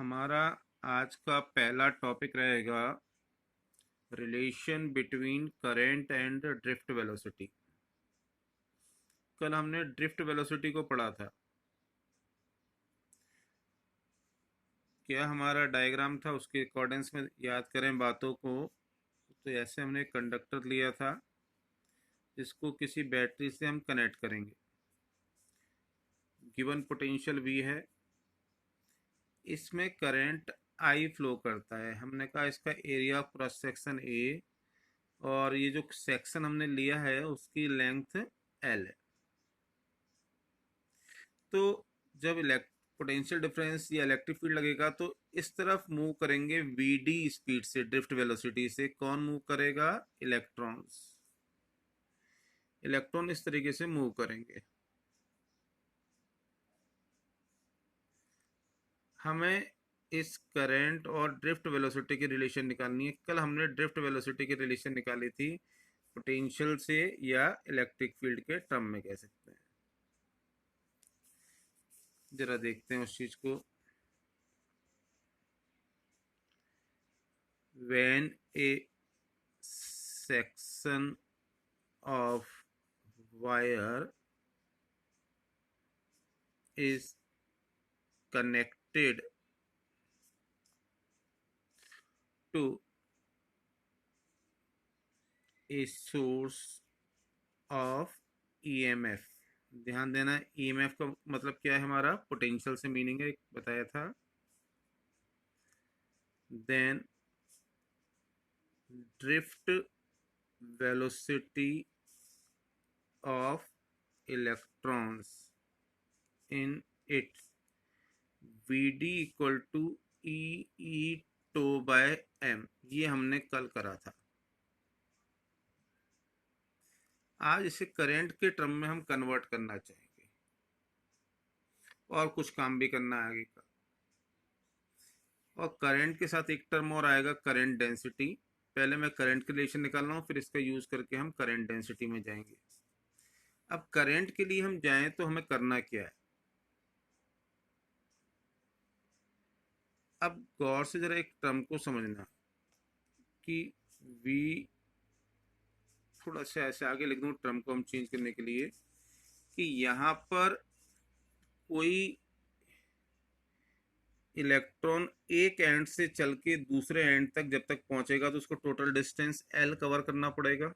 हमारा आज का पहला टॉपिक रहेगा relation between current and drift velocity. कल हमने ड्रिफ्ट वेलोसिटी को पढ़ा था। क्या हमारा डायग्राम था, उसके अकॉर्डेंस में याद करें बातों को। तो ऐसे हमने कंडक्टर लिया था जिसको किसी बैटरी से हम कनेक्ट करेंगे। गिवन पोटेंशियल वी है, इसमें करंट आई फ्लो करता है। हमने कहा इसका area of cross section A, और ये जो सेक्शन हमने लिया है उसकी लेंथ एल है। तो जब पोटेंशियल डिफरेंस या इलेक्ट्रिक फील्ड लगेगा तो इस तरफ मूव करेंगे वीडी स्पीड से, ड्रिफ्ट वेलोसिटी से। कौन मूव करेगा? इलेक्ट्रॉन्स। इलेक्ट्रॉन इस तरीके से मूव करेंगे। हमें इस करंट और ड्रिफ्ट वेलोसिटी की रिलेशन निकालनी है। कल हमने ड्रिफ्ट वेलोसिटी की रिलेशन निकाली थी पोटेंशियल से या इलेक्ट्रिक फील्ड के टर्म में कह सकते हैं। जरा देखते हैं उस चीज को। when a section of wire is connected to a source of EMF। ध्यान देना, EMF का मतलब क्या है? हमारा पोटेंशियल से मीनिंग है, बताया था। then drift velocity of electrons in it Vd equal to e tau by m. ये हमने कल करा था। आज इसे करंट के टर्म में हम कन्वर्ट करना चाहेंगे और कुछ काम भी करना है आगे का। और करंट के साथ एक टर्म और आएगा, करंट डेंसिटी। पहले मैं करंट की रिलेशन निकाल रहा हूँ, फिर इसका यूज करके हम करंट डेंसिटी में जाएंगे। अब करंट के लिए हम जाएं तो हमें करना क्या है? अब गौर से जरा एक टर्म को समझना कि V, थोड़ा सा ऐसे आगे लिख दूं टर्म को हम चेंज करने के लिए, कि यहाँ पर कोई इलेक्ट्रॉन एक एंड से चल के दूसरे एंड तक जब तक पहुंचेगा तो उसको टोटल डिस्टेंस L कवर करना पड़ेगा।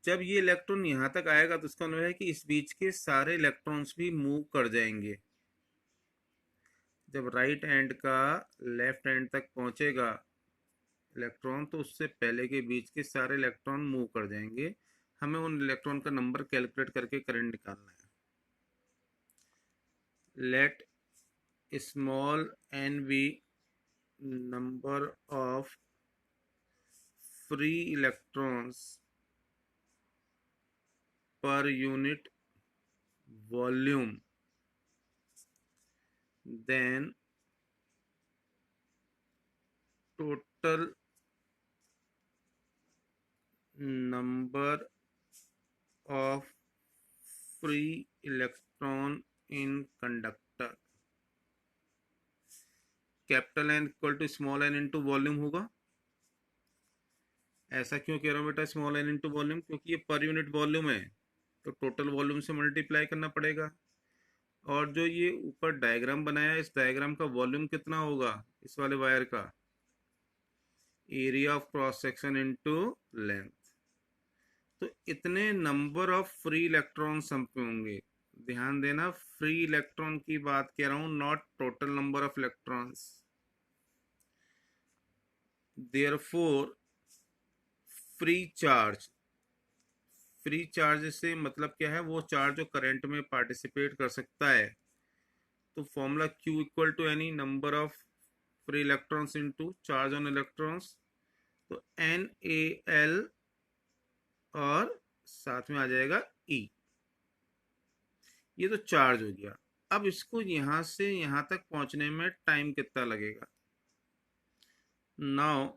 जब ये इलेक्ट्रॉन यहाँ तक आएगा तो इसका मतलब है कि इस बीच के सारे इलेक्ट्रॉन्स भी मूव कर जाएंगे। जब राइट एंड का लेफ्ट एंड तक पहुंचेगा इलेक्ट्रॉन तो उससे पहले के बीच के सारे इलेक्ट्रॉन मूव कर जाएंगे। हमें उन इलेक्ट्रॉन का नंबर कैलकुलेट करके करंट निकालना है। Let small n be number of free electrons per unit volume, then total number of free electron in conductor। Capital N equal to small n into volume होगा। ऐसा क्यों कह रहा हूँ बेटा स्मॉल n इंटू वॉल्यूम? क्योंकि ये पर यूनिट वॉल्यूम है तो टोटल वॉल्यूम से मल्टीप्लाई करना पड़ेगा। और जो ये ऊपर डायग्राम बनाया है, इस डायग्राम का वॉल्यूम कितना होगा इस वाले वायर का? Area of cross section into length. तो इतने नंबर ऑफ फ्री इलेक्ट्रॉन्स हम पे होंगे। ध्यान देना, फ्री इलेक्ट्रॉन की बात कह रहा हूं, not total number of electrons. Therefore free charge, free charge से मतलब क्या है? वो चार्ज जो करंट में पार्टिसिपेट कर सकता है। तो formula Q equal to any number of free electrons into charge on electrons. तो NaL और साथ में आ जाएगा E। ये तो चार्ज हो गया। अब इसको यहां से यहां तक पहुंचने में टाइम कितना लगेगा? Now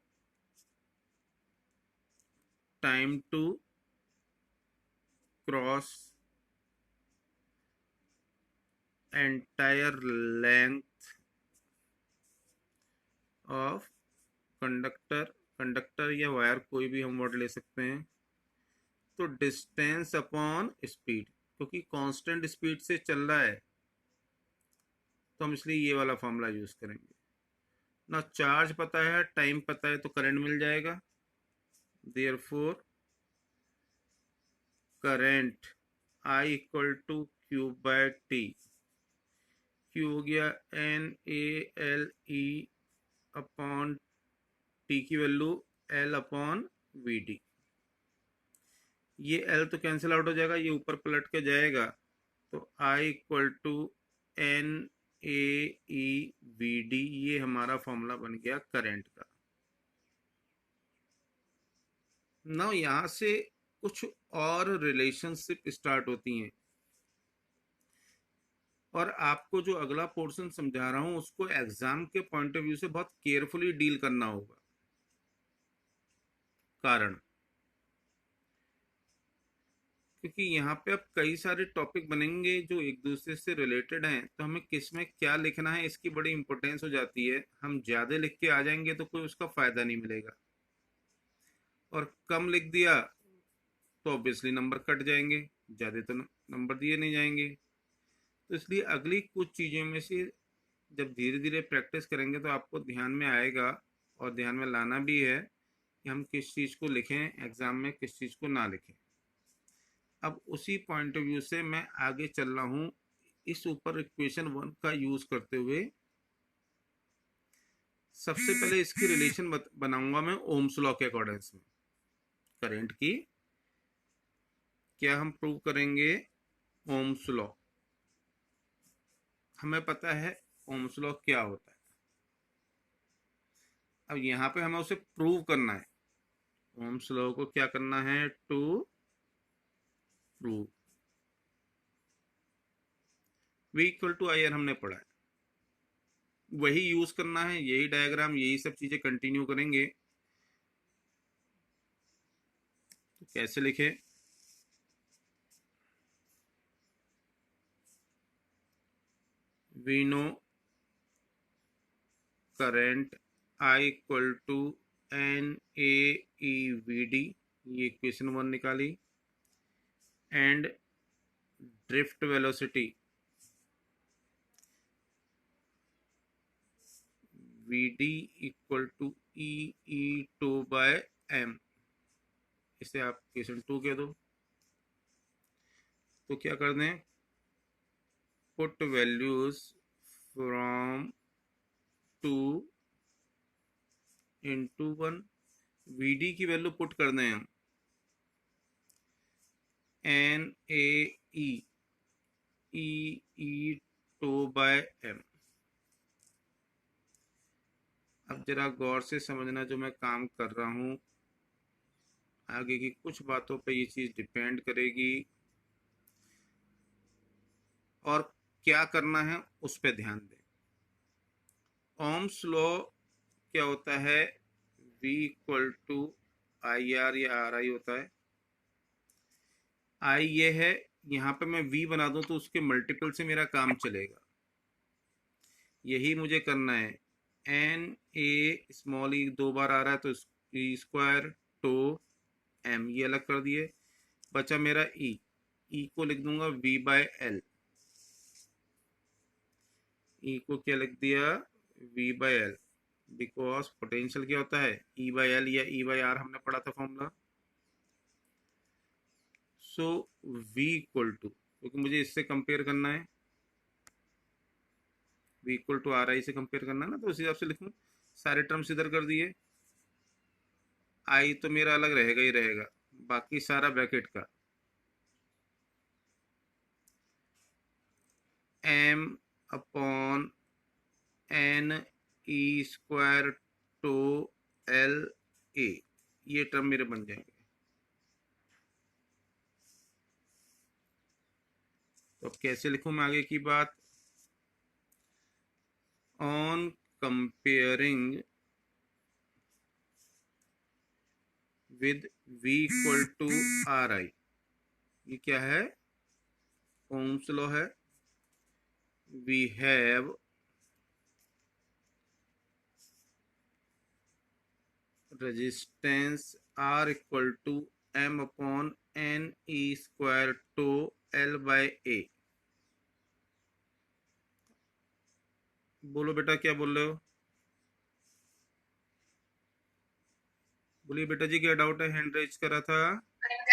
time to cross entire length of conductor, conductor या वायर कोई भी हम वर्ड ले सकते हैं, तो डिस्टेंस अपॉन स्पीड, क्योंकि कांस्टेंट स्पीड से चल रहा है तो हम इसलिए ये वाला फॉर्मूला यूज करेंगे ना। चार्ज पता है, टाइम पता है, तो करंट मिल जाएगा। Therefore current I equal to Q by T. Q हो गया NaLe अपॉन टी की वैल्यू L अपॉन Vd। ये L तो कैंसिल आउट हो जाएगा, ये ऊपर पलट के जाएगा, तो I इक्वल टू NaeVd। ये हमारा फॉर्मूला बन गया करंट का। ना यहाँ से कुछ और रिलेशनशिप स्टार्ट होती हैं, और आपको जो अगला पोर्शन समझा रहा हूं उसको एग्जाम के पॉइंट ऑफ व्यू से बहुत केयरफुली डील करना होगा। कारण क्योंकि यहाँ पे अब कई सारे टॉपिक बनेंगे जो एक दूसरे से रिलेटेड हैं, तो हमें किस में क्या लिखना है इसकी बड़ी इंपॉर्टेंस हो जाती है। हम ज्यादा लिख के आ जाएंगे तो कोई उसका फायदा नहीं मिलेगा, और कम लिख दिया तो ऑब्वियसली नंबर कट जाएंगे, ज्यादा तो नंबर दिए नहीं जाएंगे। तो इसलिए अगली कुछ चीज़ों में से जब धीरे धीरे प्रैक्टिस करेंगे तो आपको ध्यान में आएगा, और ध्यान में लाना भी है कि हम किस चीज़ को लिखें एग्ज़ाम में, किस चीज़ को ना लिखें। अब उसी पॉइंट ऑफ व्यू से मैं आगे चल रहा हूँ इस ऊपर इक्वेशन 1 का यूज़ करते हुए। सबसे पहले इसकी रिलेशन बनाऊंगा मैं ओम्स लॉ के अकॉर्डेंस में। करंट की क्या हम प्रूव करेंगे? Ohm's law. हमें पता है ओम्स लॉ क्या होता है, अब यहाँ पे हमें उसे प्रूव करना है। ओम्स लॉ को क्या करना है? To prove. V equal to I R हमने पढ़ा है, वही यूज करना है, यही डायग्राम, यही सब चीजें कंटिन्यू करेंगे। तो कैसे लिखे? We know current I equal to NaeVd, ये इक्वेशन 1 निकाली, and drift velocity Vd equal to E2 by m। इसे आप इक्वेशन 2 कह दो। तो क्या कर दें? Put values from 2 into 1। Vd की वैल्यू पुट कर दें हम NaE E2 बाय m। अब जरा गौर से समझना जो मैं काम कर रहा हूँ, आगे की कुछ बातों पे ये चीज़ डिपेंड करेगी, और क्या करना है उस पर ध्यान दें। ओम्स लॉ क्या होता है? V equal to I R या आर आई होता है। आई ये है, यहाँ पे मैं V बना दूं तो उसके मल्टीपल से मेरा काम चलेगा, यही मुझे करना है। Na स्मॉल ई 2 बार आ रहा है तो E स्क्वायर टू m, ये अलग कर दिए, बचा मेरा E को लिख दूंगा V बाय L। E को क्या लिख दिया? V by L, because potential क्या होता है? E बाय L या E बाय R, हमने पढ़ा था formula. So V equal to, क्योंकि मुझे इससे कंपेयर करना है, V equal to R I से कंपेयर करना है ना, तो उस हिसाब से लिखूँ। सारे टर्म्स इधर कर दिए, आई तो मेरा अलग रहेगा ही रहेगा, बाकी सारा ब्रैकेट का m upon n E square tau L A, ये टर्म मेरे बन जाएंगे। तो अब कैसे लिखूं मैं आगे की बात? On comparing with V equal to R I, ये क्या है? ओम्स लॉ है। we have resistance R equal to m upon n e square to L by A। बोलो बेटा क्या बोल रहे हो? बोलिए बेटा जी, क्या डाउट है? हैंड रेज करा था।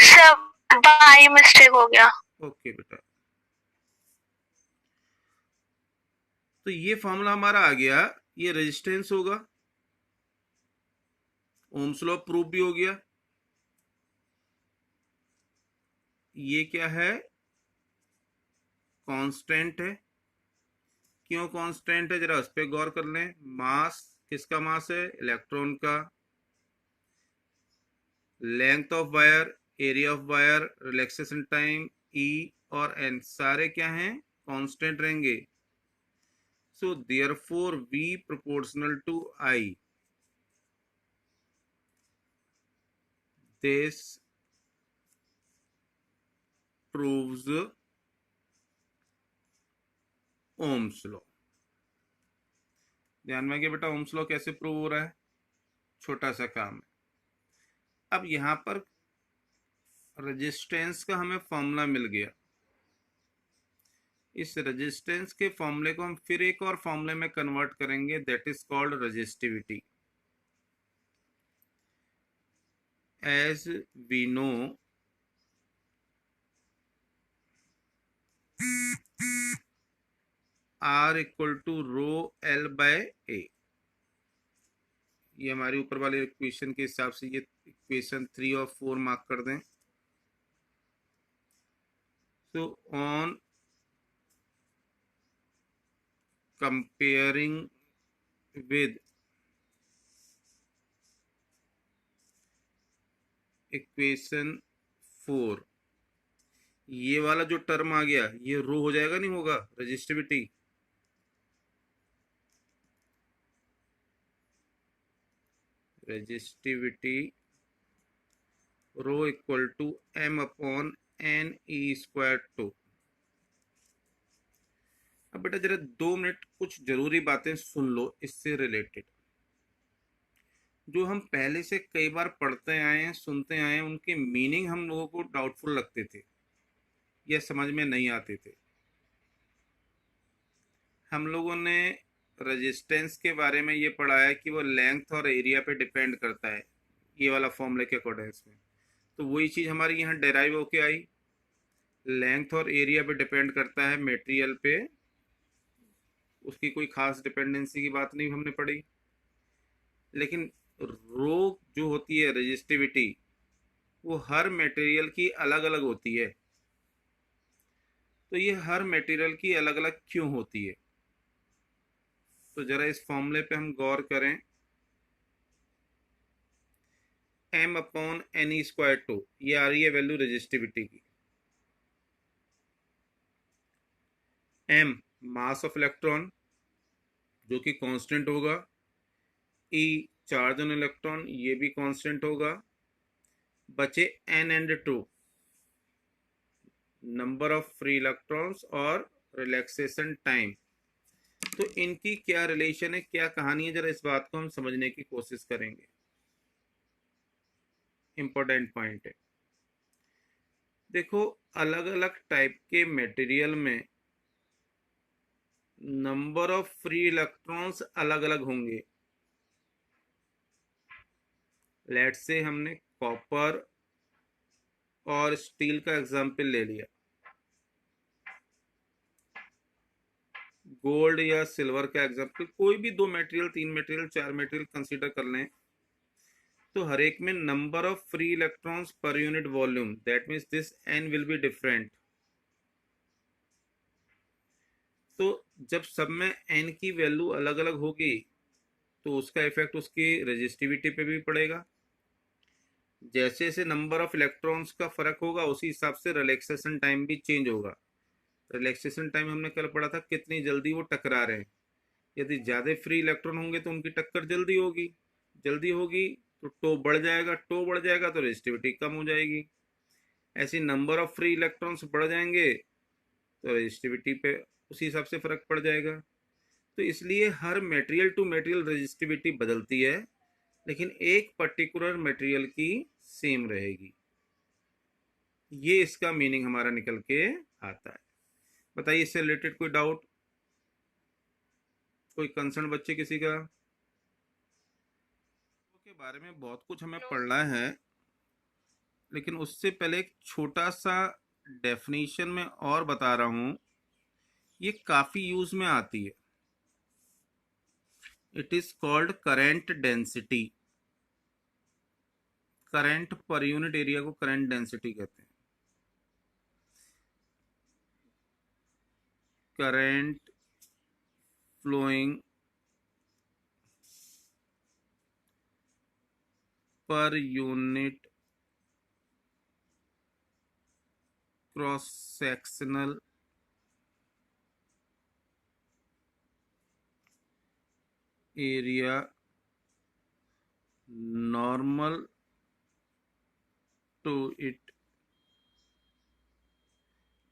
सब बाई मिस्टेक हो गया। ओके बेटा, तो ये फॉर्मूला हमारा आ गया, ये रेजिस्टेंस होगा, ओम्स लॉ प्रूफ भी हो गया। ये क्या है? कांस्टेंट है। क्यों कांस्टेंट है, जरा उस पर गौर कर लें। मास, किसका मास है? इलेक्ट्रॉन का। Length of wire, area of wire, relaxation time e और एन सारे क्या हैं? कांस्टेंट रहेंगे। So therefore V proportional to I, this proves Ohm's law. ध्यान में कि बेटा ओम्स लॉ कैसे प्रूव हो रहा है, छोटा सा काम है। अब यहां पर रेजिस्टेंस का हमें फॉर्मूला मिल गया। इस रेजिस्टेंस के फॉर्मूले को हम फिर एक और फॉर्मूले में कन्वर्ट करेंगे, that is called resistivity. As we know R equal to rho L by A। ये हमारे ऊपर वाले इक्वेशन के हिसाब से ये इक्वेशन 3 और 4 मार्क कर दें। So on comparing with equation 4, ये वाला जो टर्म आ गया ये रो हो जाएगा, नहीं होगा? Resistivity rho equal to m upon n e square tau. अब बेटा जरा 2 मिनट कुछ जरूरी बातें सुन लो इससे रिलेटेड। जो हम पहले से कई बार पढ़ते आए हैं, सुनते आए हैं, उनके मीनिंग हम लोगों को डाउटफुल लगते थे या समझ में नहीं आते थे। हम लोगों ने रेजिस्टेंस के बारे में ये पढ़ा है कि वो लेंथ और एरिया पे डिपेंड करता है, ये वाला फॉर्मूले के अकॉर्डिंग्स में। तो वही चीज़ हमारी यहाँ डेराइव होके आई। लेंथ और एरिया पे डिपेंड करता है मटेरियल पे, उसकी कोई खास डिपेंडेंसी की बात नहीं हमने पढ़ी। लेकिन रो जो होती है रेजिस्टिविटी, वो हर मटेरियल की अलग अलग होती है। तो ये हर मटेरियल की अलग अलग क्यों होती है? तो जरा इस फॉर्मूले पे हम गौर करें। m upon n e square tau, ये आ रही है वैल्यू रेजिस्टिविटी की। m मास ऑफ इलेक्ट्रॉन जो कि कांस्टेंट होगा, e चार्ज ऑन इलेक्ट्रॉन ये भी कांस्टेंट होगा, बचे n and 2 number of free electrons और रिलैक्सेशन टाइम। तो इनकी क्या रिलेशन है, क्या कहानी है, जरा इस बात को हम समझने की कोशिश करेंगे। इंपॉर्टेंट पॉइंट है। देखो, अलग अलग टाइप के मटेरियल में नंबर ऑफ फ्री इलेक्ट्रॉन्स अलग अलग होंगे। लेट्स से हमने कॉपर और स्टील का एग्जांपल ले लिया। गोल्ड या सिल्वर का एग्जांपल, कोई भी 2 मटेरियल, 3 मटेरियल, 4 मटेरियल कंसीडर कर लें, तो हर एक में number of free electrons per unit volume, that means this n will be different. तो जब सब में एन की वैल्यू अलग अलग होगी तो उसका इफेक्ट उसकी रेजिस्टिविटी पे भी पड़ेगा। जैसे जैसे नंबर ऑफ इलेक्ट्रॉन्स का फर्क होगा उसी हिसाब से रिलैक्सेशन टाइम भी चेंज होगा। रिलैक्सेशन टाइम हमने कल पढ़ा था कितनी जल्दी वो टकरा रहे हैं। यदि ज़्यादा फ्री इलेक्ट्रॉन होंगे तो उनकी टक्कर जल्दी होगी, जल्दी होगी तो टो बढ़ जाएगा, टो बढ़ जाएगा तो रेजिस्टिविटी कम हो जाएगी। ऐसी नंबर ऑफ फ्री इलेक्ट्रॉन्स बढ़ जाएंगे तो रेजिस्टिविटी पे उसी हिसाब से फर्क पड़ जाएगा। तो इसलिए हर मटेरियल टू मटेरियल रेजिस्टिविटी बदलती है, लेकिन एक पर्टिकुलर मटेरियल की सेम रहेगी। ये इसका मीनिंग हमारा निकल के आता है। बताइए इससे रिलेटेड कोई डाउट, कोई कंसर्न बच्चे किसी का? के बारे में बहुत कुछ हमें पढ़ना है, लेकिन उससे पहले एक छोटा सा डेफिनेशन में और बता रहा हूं। ये काफी यूज में आती है। It is called current density. Current per unit area को करंट डेंसिटी कहते हैं। Current flowing per unit cross sectional area normal to it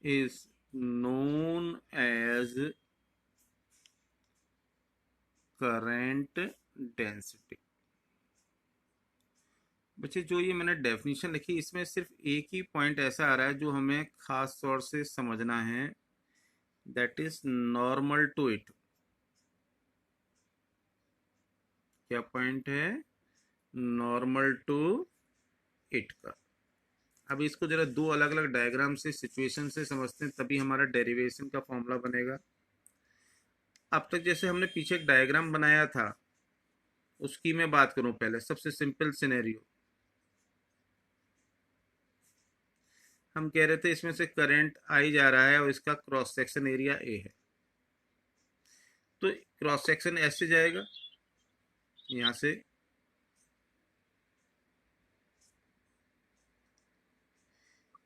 is known as current density। बच्चे जो ये मैंने डेफिनेशन लिखी, इसमें सिर्फ एक ही पॉइंट ऐसा आ रहा है जो हमें खास तौर से समझना है, that is normal to it. क्या पॉइंट है? नॉर्मल टू इट का। अब इसको जरा दो अलग अलग डायग्राम से सिचुएशन से समझते हैं, तभी हमारा डेरिवेशन का फॉर्मूला बनेगा। अब तक जैसे हमने पीछे एक डायग्राम बनाया था, उसकी मैं बात करूं पहले। सबसे सिंपल सिनेरियो, हम कह रहे थे इसमें से करंट आई जा रहा है और इसका क्रॉस सेक्शन एरिया ए है। तो क्रॉस सेक्शन ऐसे जाएगा, यहां से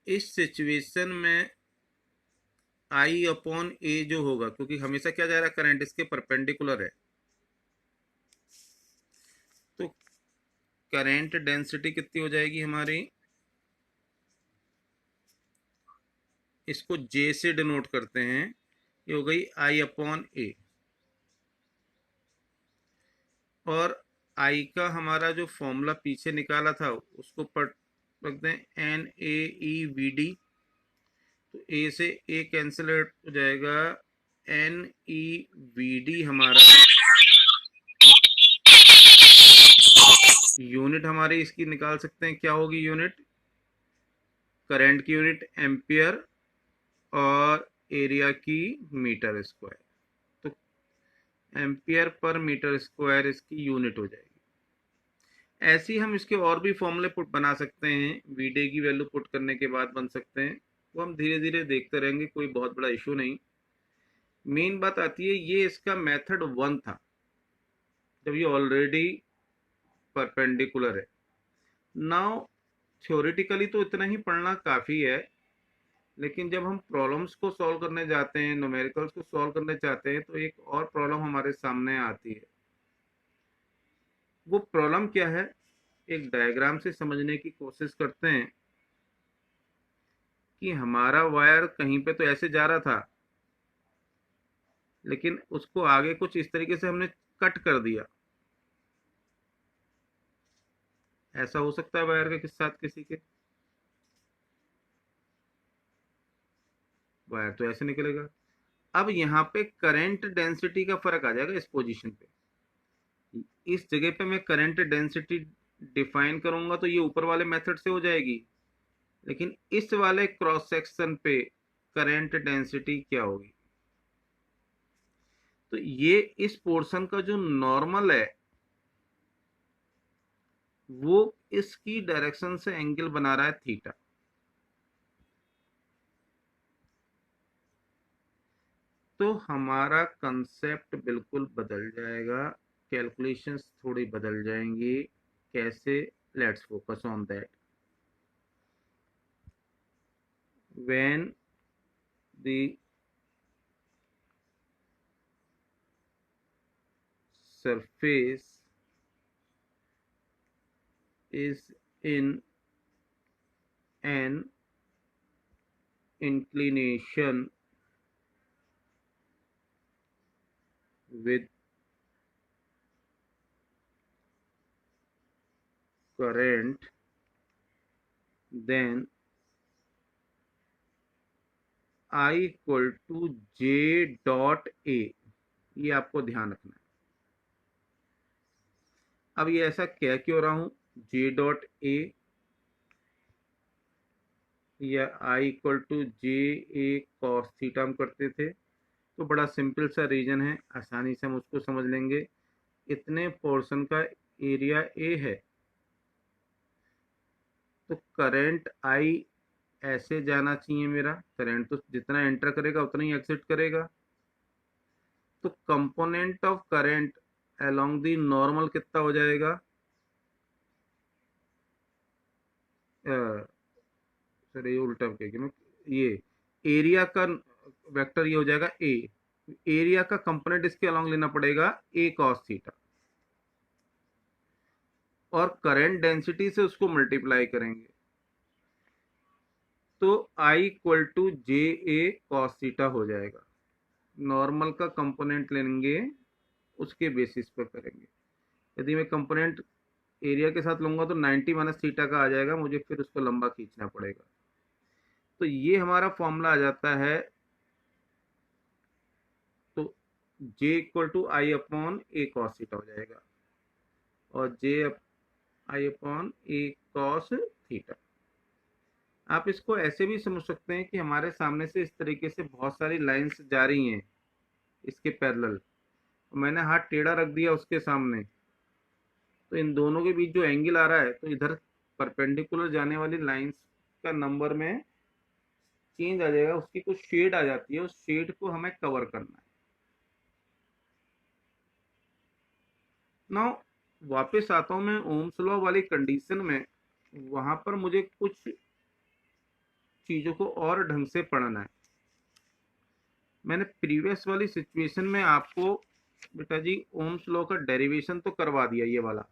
इस सिचुएशन में आई अपॉन ए जो होगा, क्योंकि हमेशा क्या जा रहा है, करंट इसके परपेंडिकुलर है, तो करंट डेंसिटी कितनी हो जाएगी हमारी? इसको जे से डिनोट करते हैं, ये हो गई आई अपॉन ए। और आई का हमारा जो फॉर्मूला पीछे निकाला था उसको रख दें n A e v d. तो ए से ए कैंसिल हो जाएगा, एन ई वी डी हमारा यूनिट हमारी इसकी निकाल सकते हैं। क्या होगी यूनिट? करंट की यूनिट एम्पियर और एरिया की मीटर स्क्वायर। तो एम्पियर पर मीटर स्क्वायर इसकी यूनिट हो जाएगी। ऐसे ही हम इसके और भी फॉर्मूले पुट बना सकते हैं, वीडे की वैल्यू पुट करने के बाद बन सकते हैं। वो हम धीरे धीरे देखते रहेंगे, कोई बहुत बड़ा इशू नहीं। मेन बात आती है, ये इसका मेथड 1 था जब ये ऑलरेडी परपेंडिकुलर है। नाउ थ्योरेटिकली तो इतना ही पढ़ना काफ़ी है, लेकिन जब हम प्रॉब्लम्स को सॉल्व करने जाते हैं, न्यूमेरिकल्स को सॉल्व करने चाहते हैं, तो एक और प्रॉब्लम हमारे सामने आती है। वो प्रॉब्लम क्या है, एक डायग्राम से समझने की कोशिश करते हैं कि हमारा वायर कहीं पे तो ऐसे जा रहा था, लेकिन उसको आगे कुछ इस तरीके से हमने कट कर दिया। ऐसा हो सकता है वायर के साथ किसी के, वायर तो ऐसे निकलेगा। अब यहाँ पे करंट डेंसिटी का फर्क आ जाएगा इस पोजीशन पे। इस जगह पे मैं करंट डेंसिटी डिफाइन करूंगा तो ये ऊपर वाले मेथड से हो जाएगी, लेकिन इस वाले क्रॉस सेक्शन पे करंट डेंसिटी क्या होगी? तो ये इस पोर्शन का जो नॉर्मल है वो इसकी डायरेक्शन से एंगल बना रहा है थीटा। तो हमारा कंसेप्ट बिल्कुल बदल जाएगा, कैलकुलेशंस थोड़ी बदल जाएंगी। कैसे? Let's focus on that. When the surface is in an inclination with current, then I equal to J dot A, ये आपको ध्यान रखना है। अब ये ऐसा क्या क्यों रहा हूं, जे डॉट ए या I equal to J A cos theta हम करते थे, तो बड़ा सिंपल सा रीजन है, आसानी से हम उसको समझ लेंगे। इतने पोर्शन का एरिया ए है, तो करंट आई ऐसे जाना चाहिए, मेरा करंट तो जितना एंटर करेगा उतना ही एग्जिट करेगा। तो component of current along the normal कितना हो जाएगा, सर ये उल्टा क्या, ये एरिया का वेक्टर ये हो जाएगा ए, एरिया का कंपोनेंट इसके अलोंग लेना पड़ेगा ए कॉस थीटा, और करंट डेंसिटी से उसको मल्टीप्लाई करेंगे, तो I equal to J A cos theta हो जाएगा। नॉर्मल का कंपोनेंट लेंगे, उसके बेसिस पर करेंगे। यदि मैं कंपोनेंट एरिया के साथ लूंगा तो 90 माइनस थीटा का आ जाएगा, मुझे फिर उसको लंबा खींचना पड़ेगा। तो ये हमारा फॉर्मूला आ जाता है, तो J equal to I upon A cos theta हो जाएगा, और J I upon A cos theta. आप इसको ऐसे भी समझ सकते हैं कि हमारे सामने से इस तरीके से बहुत सारी लाइंस जा रही हैं इसके पैरेलल, मैंने हाथ टेढ़ा रख दिया उसके सामने, तो इन दोनों के बीच जो एंगल आ रहा है, तो इधर परपेंडिकुलर जाने वाली लाइंस का नंबर में चेंज आ जाएगा, उसकी कुछ शेड आ जाती है, उस शेड को हमें कवर करना है। नाउ वापस आता हूं मैं ओम्स लॉ वाली कंडीशन में, वहां पर मुझे कुछ चीजों को और ढंग से पढ़ना है। मैंने प्रीवियस वाली सिचुएशन में आपको बेटा जी ओम्स लॉ का डेरिवेशन तो करवा दिया, ये वाला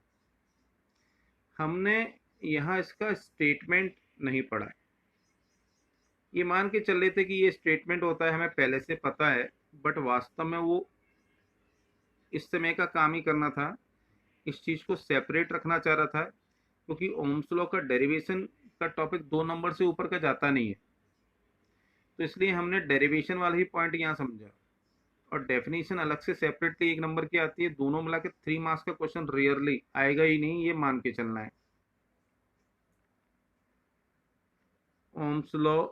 हमने यहाँ इसका स्टेटमेंट नहीं पढ़ा है। ये मान के चल रहे थे कि ये स्टेटमेंट होता है, हमें पहले से पता है, बट वास्तव में वो इस समय का काम ही करना था, इस चीज़ को सेपरेट रखना चाह रहा था, क्योंकि ओम्स लॉ का डेरिवेशन का टॉपिक 2 नंबर से ऊपर का जाता नहीं है, तो इसलिए हमने डेरिवेशन वाला ही पॉइंट यहाँ समझा, और डेफिनेशन अलग से सेपरेटली 1 नंबर की आती है। दोनों मिला के 3 मार्क्स का क्वेश्चन रेयरली आएगा ही नहीं, ये मान के चलना है। ओम्स लॉ,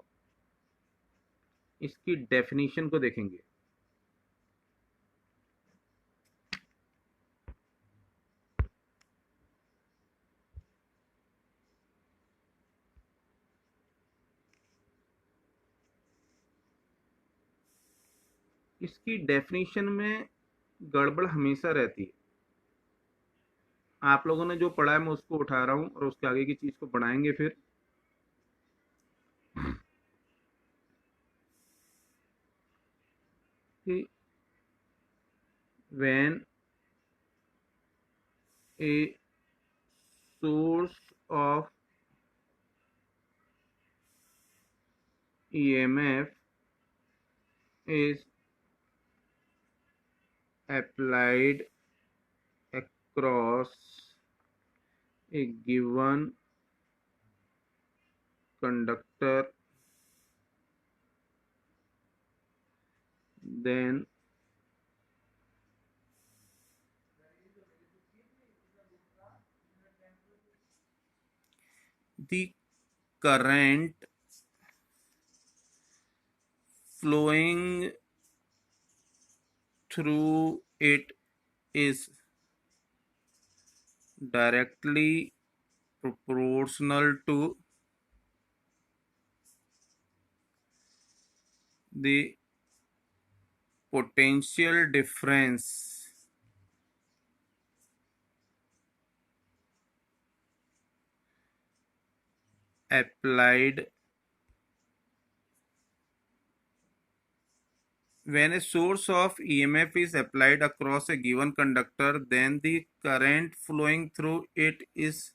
इसकी डेफिनेशन को देखेंगे। इसकी डेफिनेशन में गड़बड़ हमेशा रहती है। आप लोगों ने जो पढ़ा है मैं उसको उठा रहा हूं, और उसके आगे की चीज को बढ़ाएंगे फिर। कि when a source of EMF is applied across a given conductor, then the current flowing through it is directly proportional to the potential difference applied when a source of EMF is applied across a given conductor, then the current flowing through it is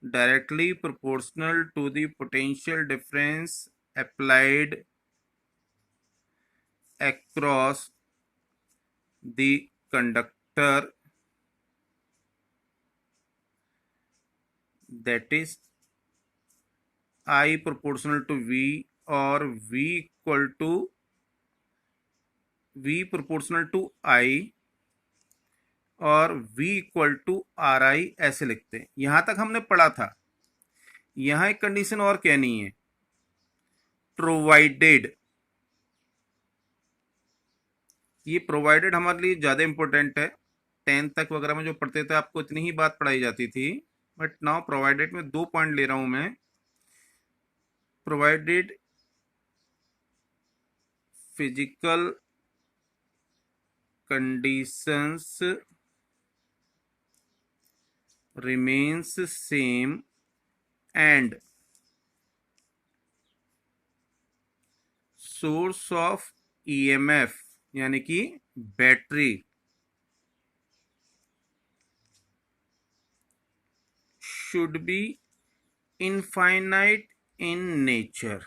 directly proportional to the potential difference applied across the conductor, that is I proportional to V or V proportional to I और V equal to R I ऐसे लिखते हैं। यहां तक हमने पढ़ा था। यहां एक कंडीशन और कहनी है, प्रोवाइडेड। ये प्रोवाइडेड हमारे लिए ज़्यादा इंपॉर्टेंट है। 10 तक वगैरह में जो पढ़ते थे आपको इतनी ही बात पढ़ाई जाती थी, बट नाउ प्रोवाइडेड में 2 पॉइंट ले रहा हूं मैं। Provided physical conditions remains same and source of EMF यानी कि battery should be infinite in nature।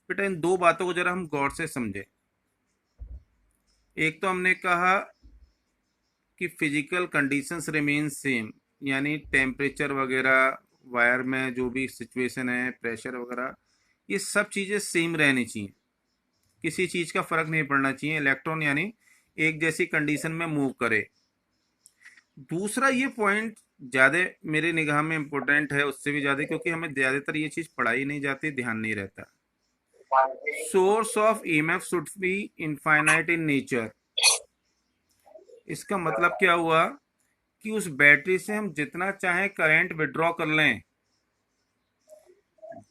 बेटा इन दो बातों को जरा हम गौर से समझें। एक तो हमने कहा कि फिजिकल कंडीशंस रिमेन सेम, यानी टेम्परेचर वगैरह, वायर में जो भी सिचुएशन है, प्रेशर वगैरह, ये सब चीज़ें सेम रहनी चाहिए, किसी चीज़ का फर्क नहीं पड़ना चाहिए। इलेक्ट्रॉन यानी एक जैसी कंडीशन में मूव करे। दूसरा ये पॉइंट ज़्यादा मेरे निगाह में इम्पोर्टेंट है उससे भी ज़्यादा, क्योंकि हमें ज़्यादातर ये चीज़ पढ़ाई नहीं जाती, ध्यान नहीं रहता। Source of EMF should be infinite in nature. इसका मतलब क्या हुआ कि उस बैटरी से हम जितना चाहे करंट विड्रॉ कर लें,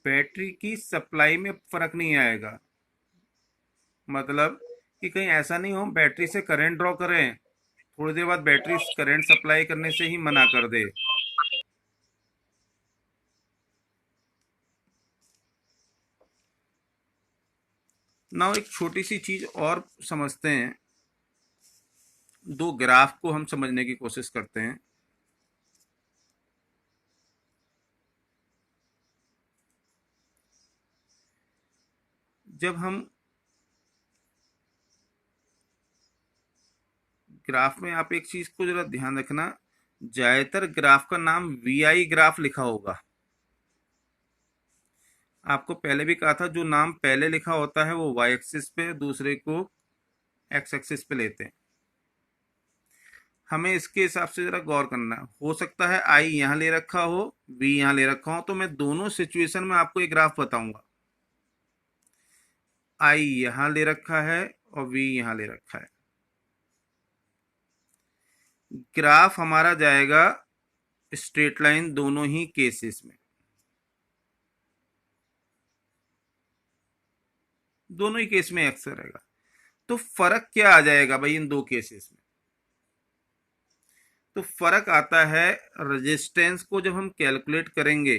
बैटरी की सप्लाई में फर्क नहीं आएगा। मतलब कि कहीं ऐसा नहीं हो बैटरी से करंट ड्रॉ करें, थोड़ी देर बाद बैटरी करंट सप्लाई करने से ही मना कर दे। नाउ एक छोटी सी चीज और समझते हैं, दो ग्राफ को हम समझने की कोशिश करते हैं। जब हम ग्राफ में, आप एक चीज को जरा ध्यान रखना, ज्यादातर ग्राफ का नाम वीआई ग्राफ लिखा होगा। आपको पहले भी कहा था जो नाम पहले लिखा होता है वो वाई एक्सिस पे, दूसरे को एक्स एक्सिस पे लेते हैं। हमें इसके हिसाब से जरा गौर करना है। हो सकता है आई यहां ले रखा हो, वी यहां ले रखा हो, तो मैं दोनों सिचुएशन में आपको एक ग्राफ बताऊंगा। आई यहां ले रखा है और वी यहां ले रखा है। ग्राफ हमारा जाएगा स्ट्रेट लाइन दोनों ही केसेस में, दोनों ही केस में एक्स रहेगा। तो फर्क क्या आ जाएगा भाई इन दो केसेस में? तो फर्क आता है रेजिस्टेंस को जब हम कैलकुलेट करेंगे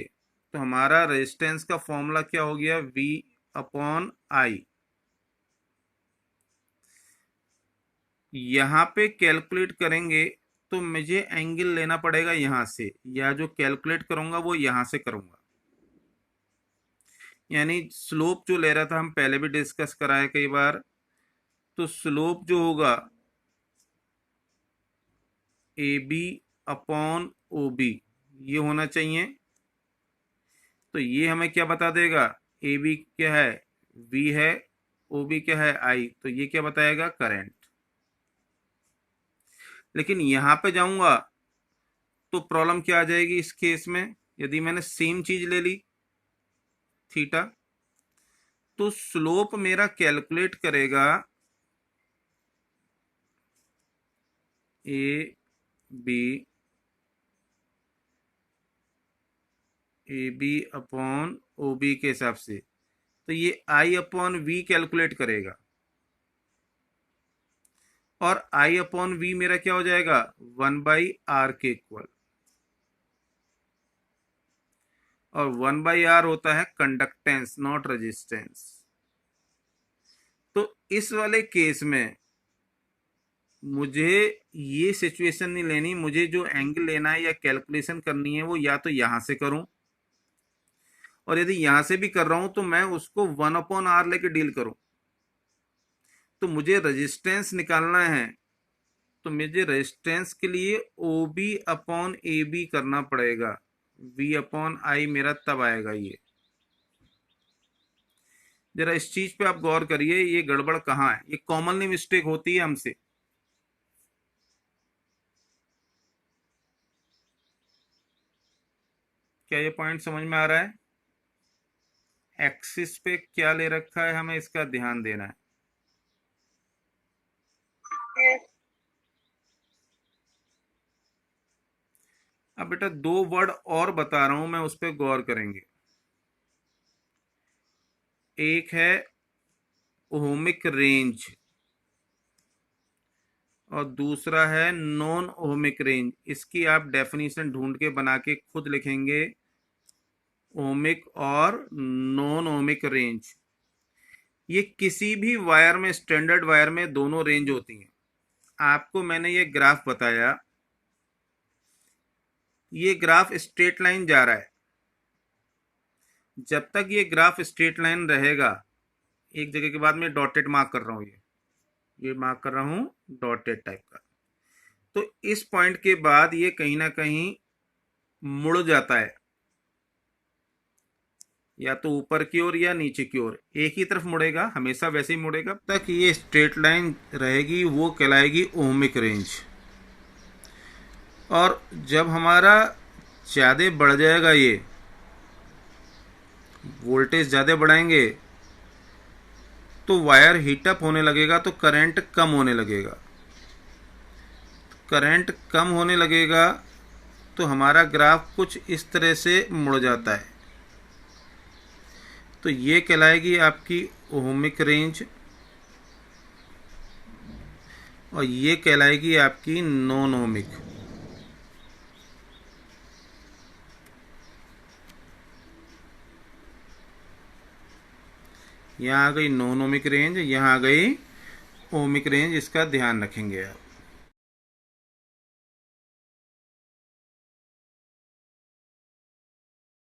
तो हमारा रेजिस्टेंस का फॉर्मूला क्या हो गया, V अपॉन I। यहां पे कैलकुलेट करेंगे तो मुझे एंगल लेना पड़ेगा यहां से, या जो कैलकुलेट करूंगा वो यहां से करूंगा। यानी स्लोप जो ले रहा था हम पहले भी डिस्कस करा है कई बार, तो स्लोप जो होगा A B upon O B ये होना चाहिए। तो ये हमें क्या बता देगा, ए बी क्या है, वी है, ओ बी क्या है, आई, तो ये क्या बताएगा, करंट। लेकिन यहां पे जाऊंगा तो प्रॉब्लम क्या आ जाएगी इस केस में, यदि मैंने सेम चीज ले ली थीटा, तो स्लोप मेरा कैलकुलेट करेगा A B upon O B के हिसाब से, तो ये आई अपॉन वी कैलकुलेट करेगा, और आई अपॉन वी मेरा क्या हो जाएगा, 1/r के इक्वल। और 1/r होता है कंडक्टेंस, नॉट रेजिस्टेंस। तो इस वाले केस में मुझे ये सिचुएशन नहीं लेनी, मुझे जो एंगल लेना है या कैलकुलेशन करनी है वो या तो यहां से करूं, और यदि यहां से भी कर रहा हूं तो मैं उसको 1/r लेके डील करूं। तो मुझे रेजिस्टेंस निकालना है, तो मुझे रेजिस्टेंस के लिए O B upon A B करना पड़ेगा। वी अपॉन आई मेरा तब आएगा। ये जरा इस चीज पे आप गौर करिए, ये गड़बड़ कहाँ है। ये कॉमनली मिस्टेक होती है हमसे। क्या ये पॉइंट समझ में आ रहा है? एक्सिस पे क्या ले रखा है, हमें इसका ध्यान देना है। अब बेटा दो वर्ड और बता रहा हूं मैं, उस पर गौर करेंगे। एक है ओहमिक रेंज और दूसरा है नॉन ओहमिक रेंज। इसकी आप डेफिनेशन ढूंढ के बना के खुद लिखेंगे, ओमिक और नॉन ओमिक रेंज। ये किसी भी वायर में, स्टैंडर्ड वायर में दोनों रेंज होती हैं। आपको मैंने ये ग्राफ बताया, ये ग्राफ स्ट्रेट लाइन जा रहा है। जब तक ये ग्राफ स्ट्रेट लाइन रहेगा, एक जगह के बाद मैं डॉटेड मार्क कर रहा हूं, ये मार्क कर रहा हूं डॉटेड टाइप का। तो इस पॉइंट के बाद ये कहीं ना कहीं मुड़ जाता है, या तो ऊपर की ओर या नीचे की ओर, एक ही तरफ मुड़ेगा, हमेशा वैसे ही मुड़ेगा। तक ये स्ट्रेट लाइन रहेगी, वो कहलाएगी ओमिक रेंज। और जब हमारा ज़्यादा बढ़ जाएगा, ये वोल्टेज ज़्यादा बढ़ाएंगे तो वायर हीटअप होने लगेगा, तो करंट कम होने लगेगा। करंट कम होने लगेगा तो हमारा ग्राफ कुछ इस तरह से मुड़ जाता है। तो ये कहलाएगी आपकी ओहमिक रेंज और ये कहलाएगी आपकी नॉन ओहमिक। यहाँ आ गई नॉन ओहमिक रेंज, यहाँ आ गई ओहमिक रेंज। इसका ध्यान रखेंगे आप।